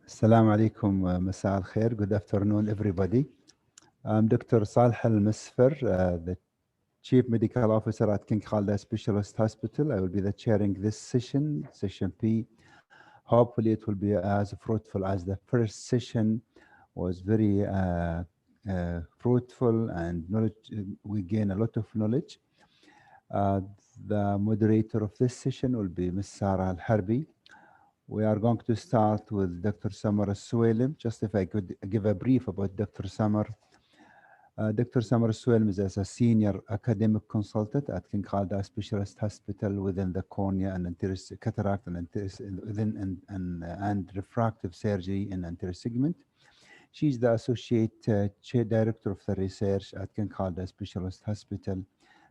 Assalamu alaikum, Masa al Khair. Good afternoon, everybody. I'm Dr. Salih Al-Misfer, the Chief Medical Officer at King Khalid Specialist Hospital. I will be the chairing this session, session P. Hopefully, it will be as fruitful as the first session was very fruitful and knowledge. We gain a lot of knowledge. The moderator of this session will be Ms. Sarah Al-Harbi. We are going to start with Dr. Samar Swailem. Just if I could give a brief about Dr. Samar. Dr. Samar Swailem is a senior academic consultant at King Khalid Specialist Hospital within the cornea and cataract and refractive surgery in anterior segment. She's the associate chair director of the research at King Khalid Specialist Hospital.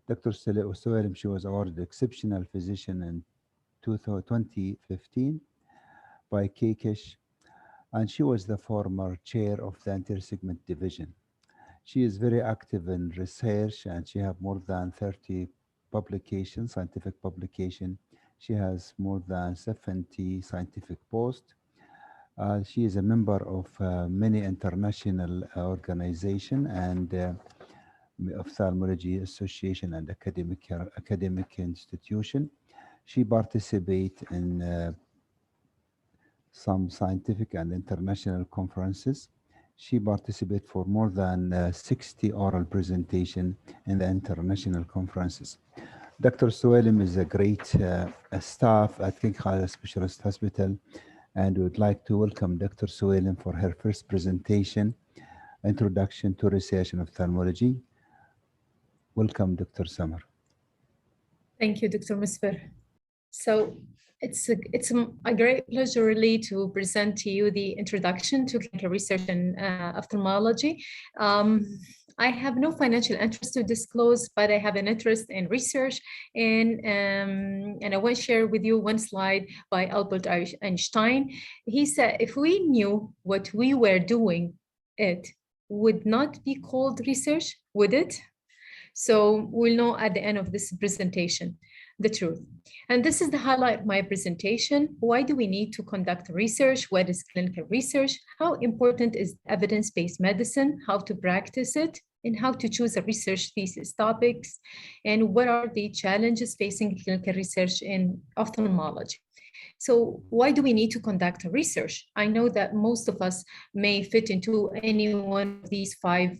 Dr. Swailem, she was awarded exceptional physician in 2015. By KKESH, and she was the former chair of the anterior segment division. She is very active in research and she has more than 30 publications, scientific publications. She has more than 70 scientific posts. She is a member of many international organizations and Ophthalmology Association and academic institution. She participates in some scientific and international conferences. She participated for more than 60 oral presentations in the international conferences. Dr. Swailem is a great staff at King Khalid Specialist Hospital, and we would like to welcome Dr. Swailem for her first presentation, Introduction to Research in Ophthalmology. Welcome, Dr. Samar. Thank you, Dr. Misfer. So it's a great pleasure really to present to you the introduction to clinical research in ophthalmology. I have no financial interest to disclose, but I have an interest in research, and I want to share with you one slide by Albert Einstein. He said, if we knew what we were doing, it would not be called research, would it? So we'll know at the end of this presentation the truth. And this is the highlight of my presentation. Why do we need to conduct research? What is clinical research? How important is evidence-based medicine? How to practice it? And how to choose a research thesis topics? And what are the challenges facing clinical research in ophthalmology? So why do we need to conduct research? I know that most of us may fit into any one of these five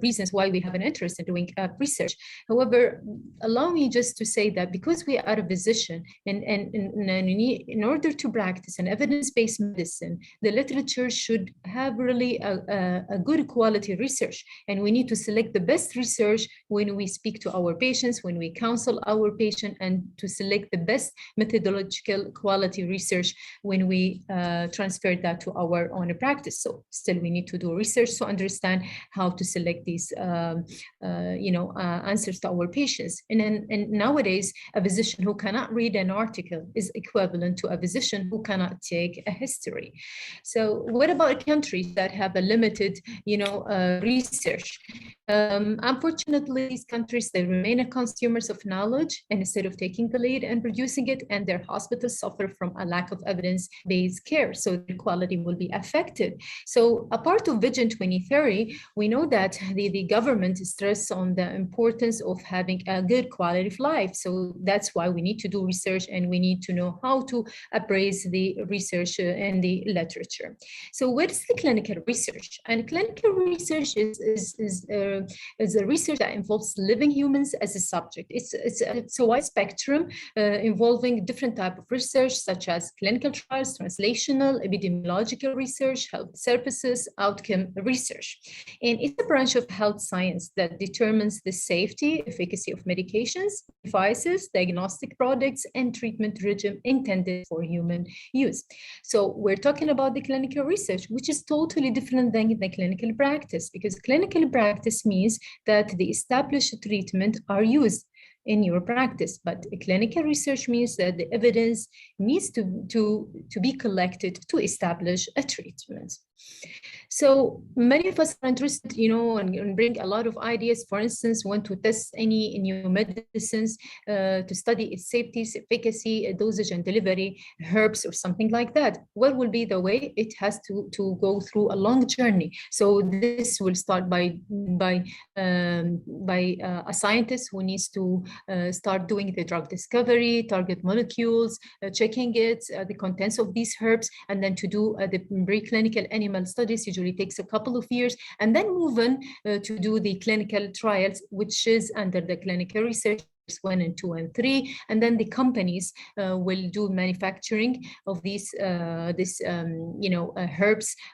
reasons why we have an interest in doing research. However, allow me just to say that because we are a physician and in order to practice an evidence-based medicine, the literature should have really a good quality research. And we need to select the best research when we speak to our patients, when we counsel our patient, and to select the best methodological quality research when we transfer that to our own practice. So still we need to do research to understand how to select these answers to our patients. And nowadays, a physician who cannot read an article is equivalent to a physician who cannot take a history. So what about countries that have a limited research? Unfortunately, these countries, they remain consumers of knowledge, and instead of taking the lead and producing it, and their hospitals suffer from a lack of evidence-based care, so the quality will be affected. So a part of Vision 2030, we know that the government stresses on the importance of having a good quality of life. So that's why we need to do research, and we need to know how to appraise the research and the literature. So what is the clinical research? And clinical research is a research that involves living humans as a subject. It's a wide spectrum involving different types of research, such as clinical trials, translational, epidemiological research, health services, outcome research. And it's a branch of health science that determines the safety, efficacy of medications, devices, diagnostic products, and treatment regime intended for human use. So we're talking about the clinical research, which is totally different than the clinical practice, because clinical practice means that the established treatment are used in your practice, but clinical research means that the evidence needs to be collected to establish a treatment. So many of us are interested, and bring a lot of ideas. For instance, want to test any new medicines to study its safety, efficacy, dosage, and delivery, herbs, or something like that. What will be the way? It has to go through a long journey. So this will start by a scientist who needs to start doing the drug discovery, target molecules, checking it, the contents of these herbs, and then to do the preclinical animal studies. Usually takes a couple of years, and then move on to do the clinical trials, which is under the clinical research 1 and 2 and 3, and then the companies will do manufacturing of these herbs,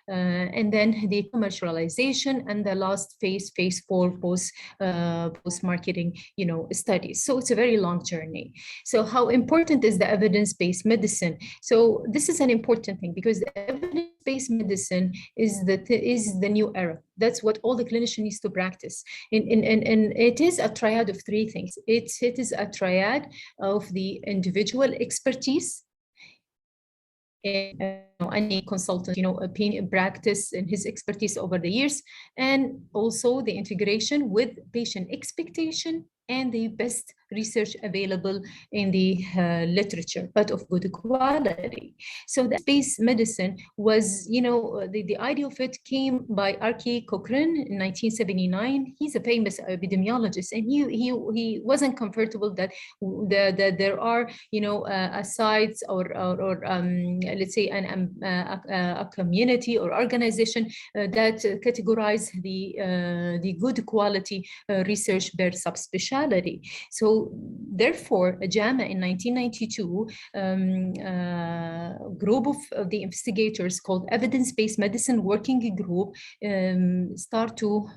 and then the commercialization, and the last phase 4, post marketing studies. So it's a very long journey. So how important is the evidence-based medicine? So this is an important thing, because the evidence-based medicine is the new era. That's what all the clinician needs to practice. And it is a triad of three things. It is a triad of the individual expertise, any consultant, opinion practice and his expertise over the years, and also the integration with patient expectation and the best research available in the literature, but of good quality. So the evidence-based medicine was, the idea of it came by Archie Cochrane in 1979. He's a famous epidemiologist, and he wasn't comfortable that there are, sites or let's say a community or organization that categorize the good quality research per subspecialty. So therefore, JAMA in 1992, group of the investigators called Evidence-Based Medicine Working Group start to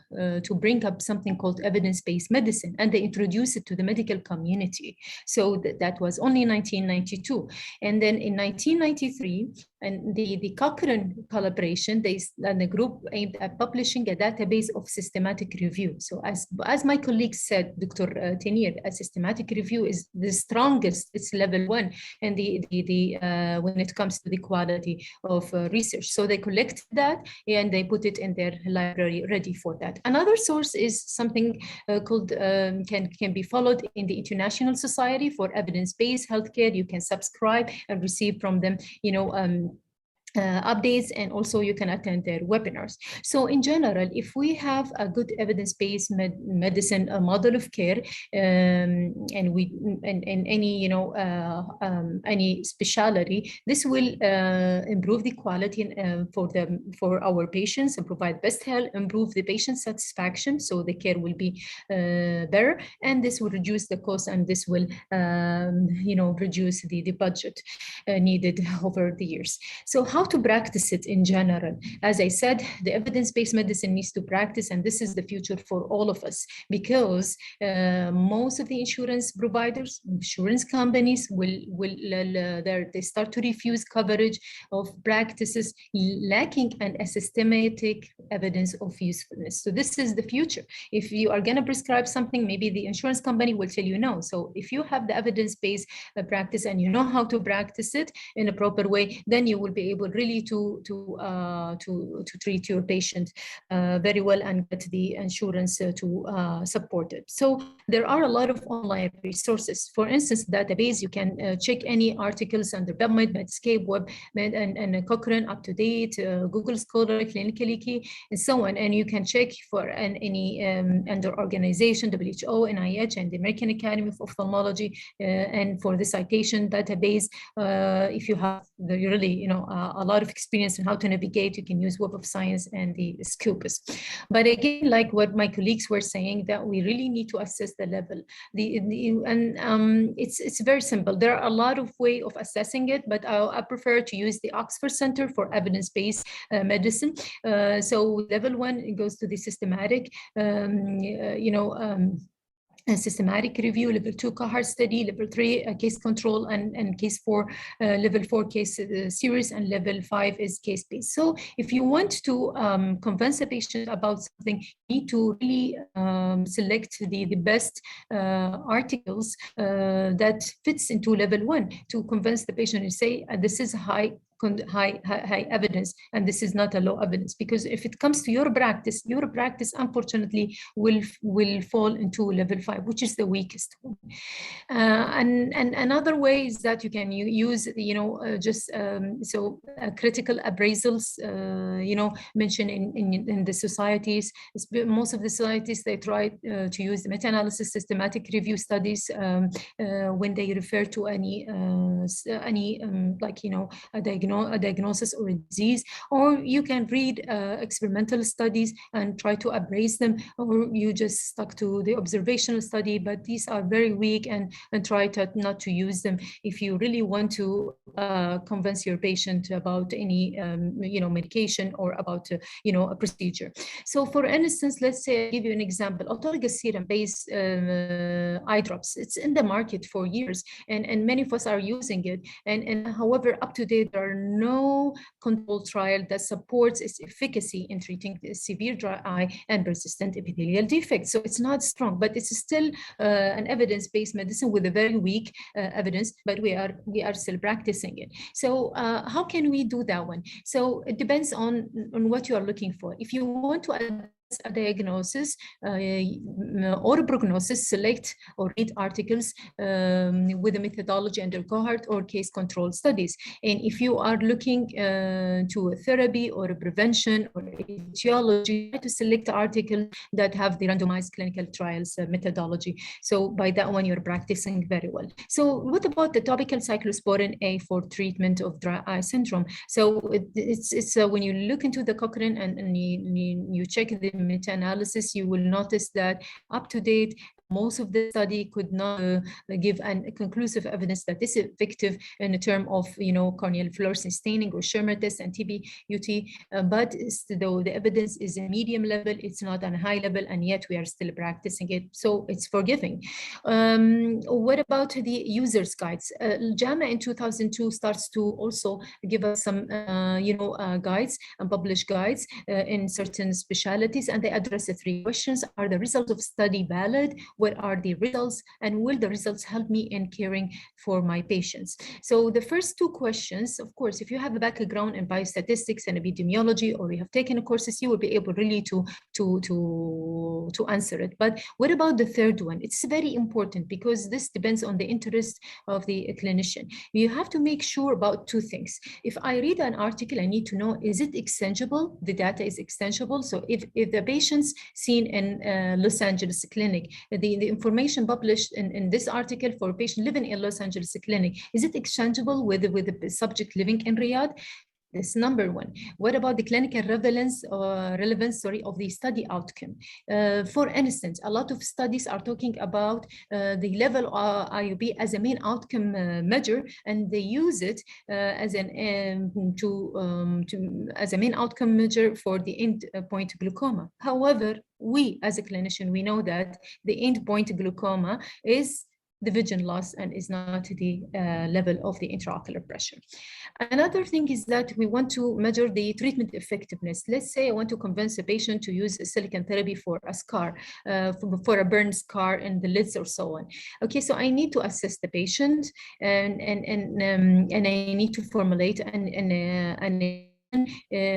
bring up something called evidence-based medicine, and they introduce it to the medical community. So that was only 1992. And then in 1993, and the Cochrane collaboration, and the group aimed at publishing a database of systematic review. So as my colleague said, Dr. Tenir, a systematic review is the strongest. It's level 1, and when it comes to the quality of research. So they collect that and they put it in their library ready for that. Another source is something called can be followed in the International Society for Evidence-Based Healthcare. You can subscribe and receive from them, updates, and also you can attend their webinars. So in general, if we have a good evidence-based medicine model of care, and any any specialty, this will improve the quality for our patients and provide best health, improve the patient satisfaction, so the care will be better, and this will reduce the cost, and this will reduce the budget needed over the years. So how to practice it in general? As I said, the evidence-based medicine needs to practice, and this is the future for all of us, because most of the insurance providers, insurance companies they start to refuse coverage of practices lacking a systematic evidence of usefulness. So this is the future. If you are going to prescribe something, maybe the insurance company will tell you no. So if you have the evidence-based practice and you know how to practice it in a proper way, then you will be able really to treat your patient very well and get the insurance to support it. So there are a lot of online resources. For instance, database, you can check any articles under PubMed, Medscape, WebMed, and Cochrane, Up to Date, Google Scholar, Clinically Key, and so on. And you can check for any under organization, WHO, NIH, and the American Academy of Ophthalmology, and for the citation database, if you have really a lot of experience in how to navigate, you can use Web of Science and the Scopus. But again, like what my colleagues were saying, that we really need to assess the level. It's very simple. There are a lot of ways of assessing it, but I prefer to use the Oxford Center for Evidence-Based Medicine. So level 1, it goes to the systematic, systematic review, level 2 cohort study, level 3 case control, and case 4, level 4 case series, and level 5 is case based. So if you want to convince a patient about something, you need to really select the best articles that fits into level 1 to convince the patient and say, this is high high evidence, and this is not a low evidence, because if it comes to your practice unfortunately will fall into level 5, which is the weakest one. And another way is that you can use, critical appraisals, mentioned in the societies. Most of the societies, they try to use the meta-analysis, systematic review studies when they refer to any a diagnosis or a disease, or you can read experimental studies and try to appraise them, or you just stuck to the observational study, but these are very weak, and try not to use them if you really want to convince your patient about any medication or about a procedure. So for instance, let's say I give you an example, autologous serum-based eye drops. It's in the market for years, and many of us are using it. And however, up to date, there are no controlled trial that supports its efficacy in treating severe dry eye and persistent epithelial defects. So it's not strong, but it's still an evidence-based medicine with a very weak evidence, but we are still practicing it. So how can we do that one? So it depends on what you are looking for. If you want to address a diagnosis or a prognosis, select or read articles with a methodology under cohort or case control studies. And if you are looking to a therapy or a prevention or etiology, try to select articles that have the randomized clinical trials methodology. So by that one, you're practicing very well. So what about the topical cyclosporin A for treatment of dry eye syndrome? So it's when you look into the Cochrane and you check the meta-analysis, you will notice that up to date, most of the study could not give a conclusive evidence that this is effective in the term of, corneal fluorescein staining or Schirmer test and TBUT, but though the evidence is a medium level, it's not on a high level, and yet we are still practicing it. So it's forgiving. What about the user's guides? JAMA in 2002 starts to also give us some, guides and published guides in certain specialties, and they address the 3 questions. Are the results of study valid? What are the results? And will the results help me in caring for my patients? So the first 2 questions, of course, if you have a background in biostatistics and epidemiology, or you have taken courses, you will be able really to answer it. But what about the third one? It's very important because this depends on the interest of the clinician. You have to make sure about 2 things. If I read an article, I need to know, is it extensible? The data is extensible. So if the patient's seen in Los Angeles clinic, the information published in this article for a patient living in Los Angeles clinic, is it exchangeable with the subject living in Riyadh? That's number 1. What about the clinical relevance of the study outcome? For instance, a lot of studies are talking about the level of IUB as a main outcome measure, and they use it as a main outcome measure for the endpoint glaucoma. However, we as a clinician, we know that the endpoint glaucoma is the vision loss and is not the level of the intraocular pressure. Another thing is that we want to measure the treatment effectiveness. Let's say I want to convince a patient to use a silicone therapy for a scar, for a burn scar in the lids or so on. Okay, so I need to assess the patient, and I need to formulate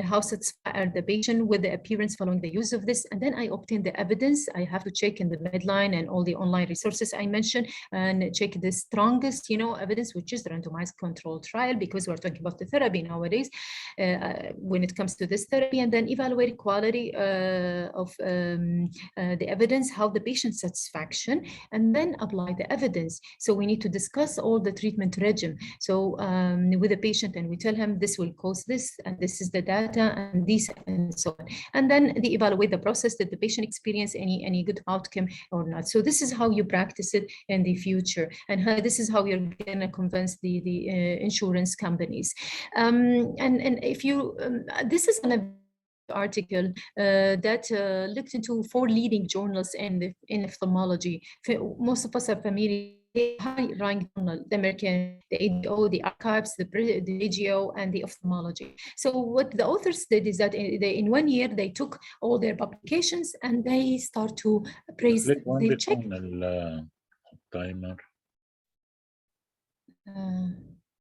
how satisfied are the patient with the appearance following the use of this, and then I obtain the evidence. I have to check in the Medline and all the online resources I mentioned, and check the strongest, evidence, which is the randomized controlled trial, because we're talking about the therapy nowadays when it comes to this therapy, and then evaluate quality of the evidence, how the patient satisfaction, and then apply the evidence. So we need to discuss all the treatment regimen. So with the patient, and we tell him this will cause this, and this is the data, and these, and so on. And then they evaluate the process. Did the patient experience any good outcome or not? So this is how you practice it in the future, and this is how you're gonna convince the insurance companies. And if you, this is an article that looked into 4 leading journals in ophthalmology. Most of us are familiar. High-ranked journal, the American, the ADO, the Archives, the AGO, and the Ophthalmology. So what the authors did is that in 1 year, they took all their publications and they start to appraise. They check. Timer.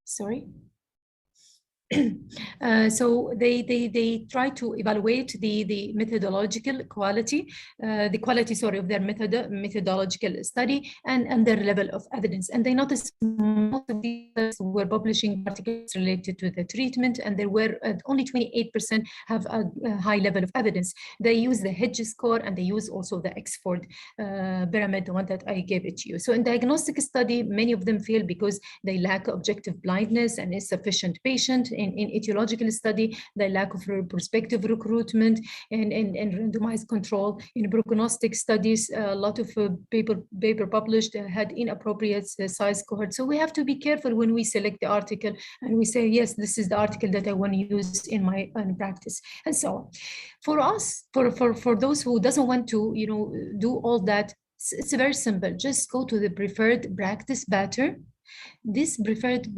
Sorry? So they try to evaluate the methodological quality, the quality, sorry, of their methodological study and their level of evidence. And they noticed most of these were publishing articles related to the treatment, and there were only 28% have a high level of evidence. They use the Hedge score, and they use also the Oxford pyramid, the one that I gave it to you. So in diagnostic study, many of them fail because they lack objective blindness and insufficient patient. In etiological study, the lack of prospective recruitment and randomized control. In prognostic studies, a lot of paper published had inappropriate size cohort. So we have to be careful when we select the article and we say, yes, this is the article that I want to use in my practice, and so on. For us, for those who doesn't want to, do all that, it's very simple. Just go to the preferred practice pattern. This preferred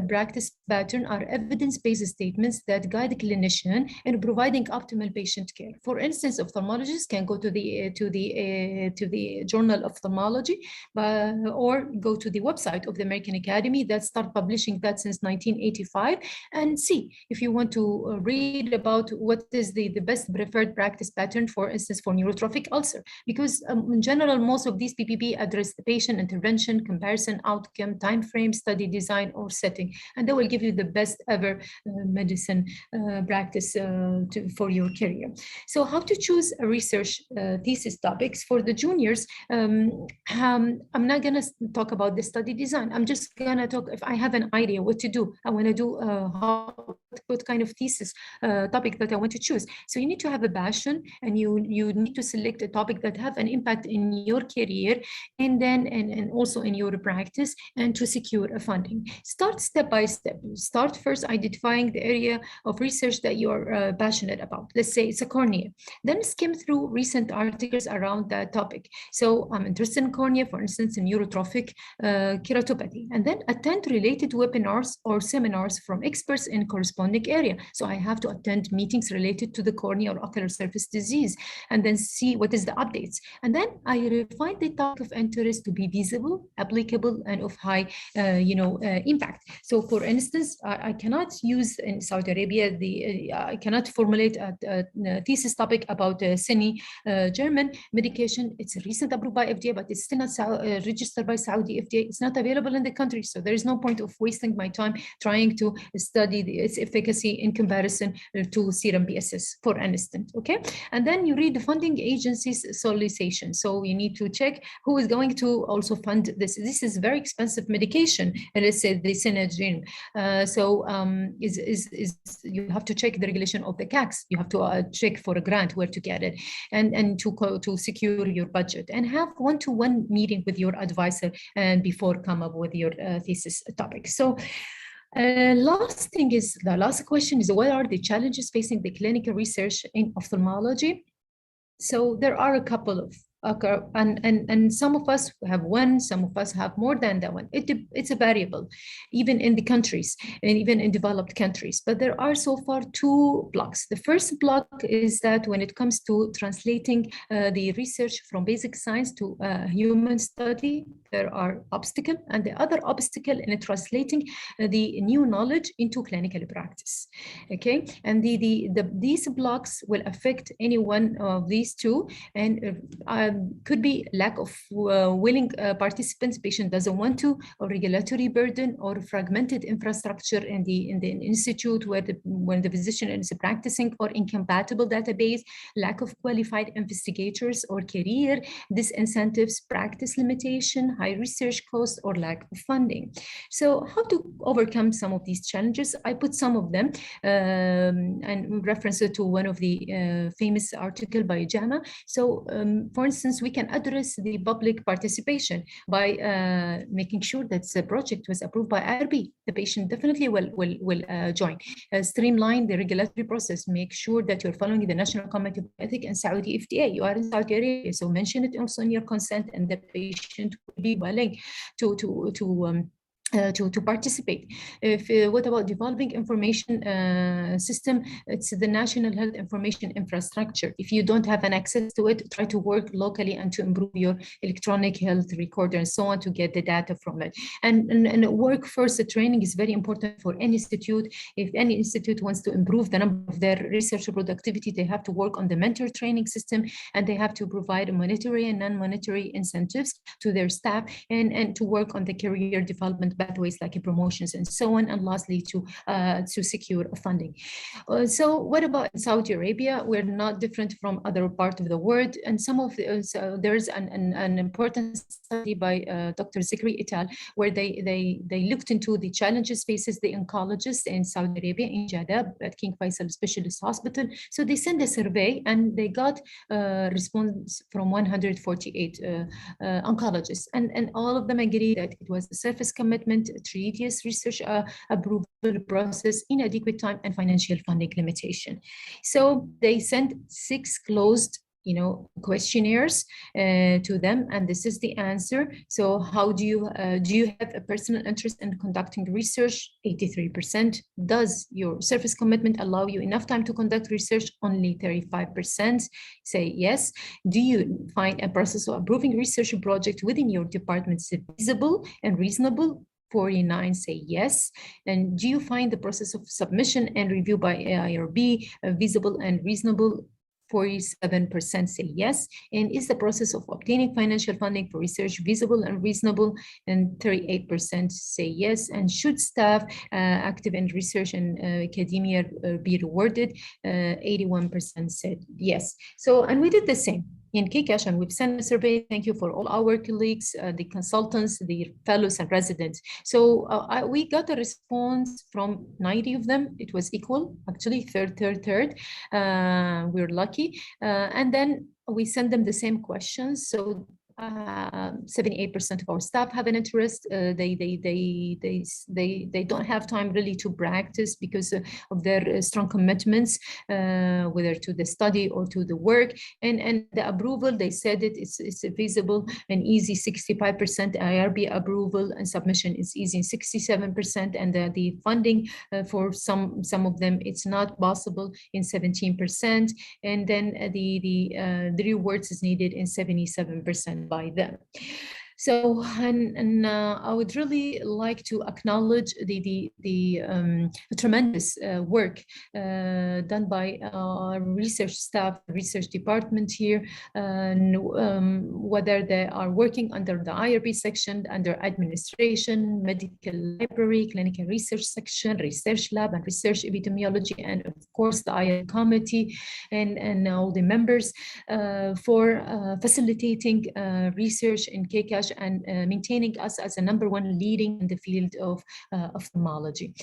practice pattern are evidence-based statements that guide a clinician in providing optimal patient care. For instance, ophthalmologists can go to the journal Ophthalmology, or go to the website of the American Academy that start publishing that since 1985, and see if you want to read about what is the best preferred practice pattern, for instance, for neurotrophic ulcer, because in general, most of these PPP address the patient intervention, comparison, outcome, time frame, study design, or setting, and they will give you the best ever medicine practice for your career. So how to choose a research thesis topics for the juniors? I'm not going to talk about the study design. I'm just going to talk, if I have an idea what to do, I want to do what kind of thesis topic that I want to choose. So you need to have a passion, and you need to select a topic that have an impact in your career, and then and also in your practice, and to secure a funding. Start step by step. Start first identifying the area of research that you're passionate about. Let's say it's a cornea. Then skim through recent articles around that topic. So I'm interested in cornea, for instance, in neurotrophic keratopathy, and then attend related webinars or seminars from experts in corresponding area. So I have to attend meetings related to the cornea or ocular surface disease, and then see what is the updates. And then I refine the topic of interest to be visible, applicable, and of high impact. So for instance, I cannot use in Saudi Arabia, I cannot formulate a thesis topic about German medication. It's recently approved by FDA, but it's still not registered by Saudi FDA. It's not available in the country. So there is no point of wasting my time trying to study its efficacy in comparison to serum PSS, for instance, okay? And then you read the funding agency's solicitation. So you need to check who is going to also fund this. This is very expensive medication, and let's say the Synergine. You have to check the regulation of the CACs. You have to check for a grant where to get it, and to secure your budget, and have one-to-one meeting with your advisor and before come up with your thesis topic. So the last question is, what are the challenges facing the clinical research in ophthalmology? So there are a couple of and some of us have one, some of us have more than that one. It's a variable, even in the countries and even in developed countries. But there are so far two blocks. The first block is that when it comes to translating the research from basic science to human study, there are obstacles, and the other obstacle in translating the new knowledge into clinical practice. Okay, and these blocks will affect any one of these two, and could be lack of willing participants, patient doesn't want to, or regulatory burden, or fragmented infrastructure in the institute when the physician is practicing, or incompatible database, lack of qualified investigators or career disincentives, practice limitation, high research costs, or lack of funding. So how to overcome some of these challenges? I put some of them and reference to one of the famous article by JAMA. So for instance, we can address the public participation by making sure that the project was approved by IRB. The patient definitely will join. Streamline the regulatory process. Make sure that you're following the National Committee of Ethics and Saudi FDA. You are in Saudi Arabia, so mention it also in your consent, and the patient will be willing to to participate. What about developing information system? It's the National Health Information Infrastructure. If you don't have an access to it, try to work locally and to improve your electronic health recorder and so on to get the data from it. And workforce training is very important for any institute. If any institute wants to improve the number of their research productivity, they have to work on the mentor training system, and they have to provide monetary and non-monetary incentives to their staff, and to work on the career development pathways like promotions and so on, and lastly to secure funding. So what about in Saudi Arabia? We're not different from other parts of the world, and some of so there's an important study by Dr. Zikri et al, where they looked into the challenges faces the oncologists in Saudi Arabia, in Jeddah at King Faisal Specialist Hospital. So they sent a survey and they got response from 148 oncologists, and all of them agreed that it was a service commitment, tedious research approval process, inadequate time, and financial funding limitation. So they sent 6 closed questionnaires to them, and this is the answer. So how do you have a personal interest in conducting research? 83%. Does your service commitment allow you enough time to conduct research? Only 35% say yes. Do you find a process of approving research project within your department feasible and reasonable? 49 say yes. And do you find the process of submission and review by AIRB feasible and reasonable? 47% say yes. And is the process of obtaining financial funding for research feasible and reasonable? And 38% say yes. And should staff active in research and academia be rewarded? 81% said yes. So, and we did the same in KKESH, and we've sent a survey. Thank you for all our colleagues, the consultants, the fellows and residents. So we got a response from 90 of them. It was equal, actually, third. We're lucky. And then we sent them the same questions. So 78% of our staff have an interest. They don't have time really to practice because of their strong commitments, whether to the study or to the work. And the approval, they said it's feasible and easy, 65%. IRB approval and submission is easy, 67%. And the funding for some of them, it's not possible in 17%. And then the rewards is needed in 77% by them. So, and I would really like to acknowledge the tremendous work done by our research staff, research department here, whether they are working under the IRB section, under administration, medical library, clinical research section, research lab, and research epidemiology, and of course the IRB committee and all the members for facilitating research in KKESH and maintaining us as a #1 leading in the field of ophthalmology.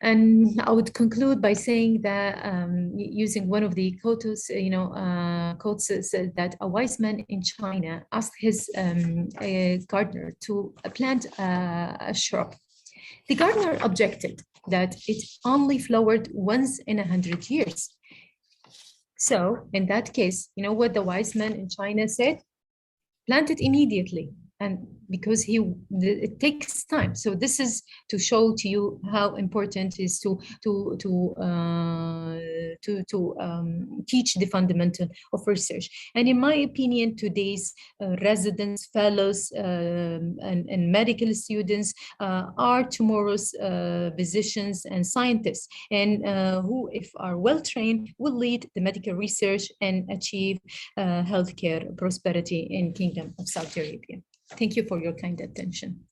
And I would conclude by saying that using one of the quotes, quotes said that a wise man in China asked his gardener to plant a shrub. The gardener objected that it only flowered once in 100 years. So in that case, you know what the wise man in China said? Plant it immediately. And because it takes time. So this is to show to you how important it is to teach the fundamental of research. And in my opinion, today's residents, fellows, and medical students are tomorrow's physicians and scientists, and who, if are well trained, will lead the medical research and achieve healthcare prosperity in Kingdom of Saudi Arabia. Thank you for your kind attention.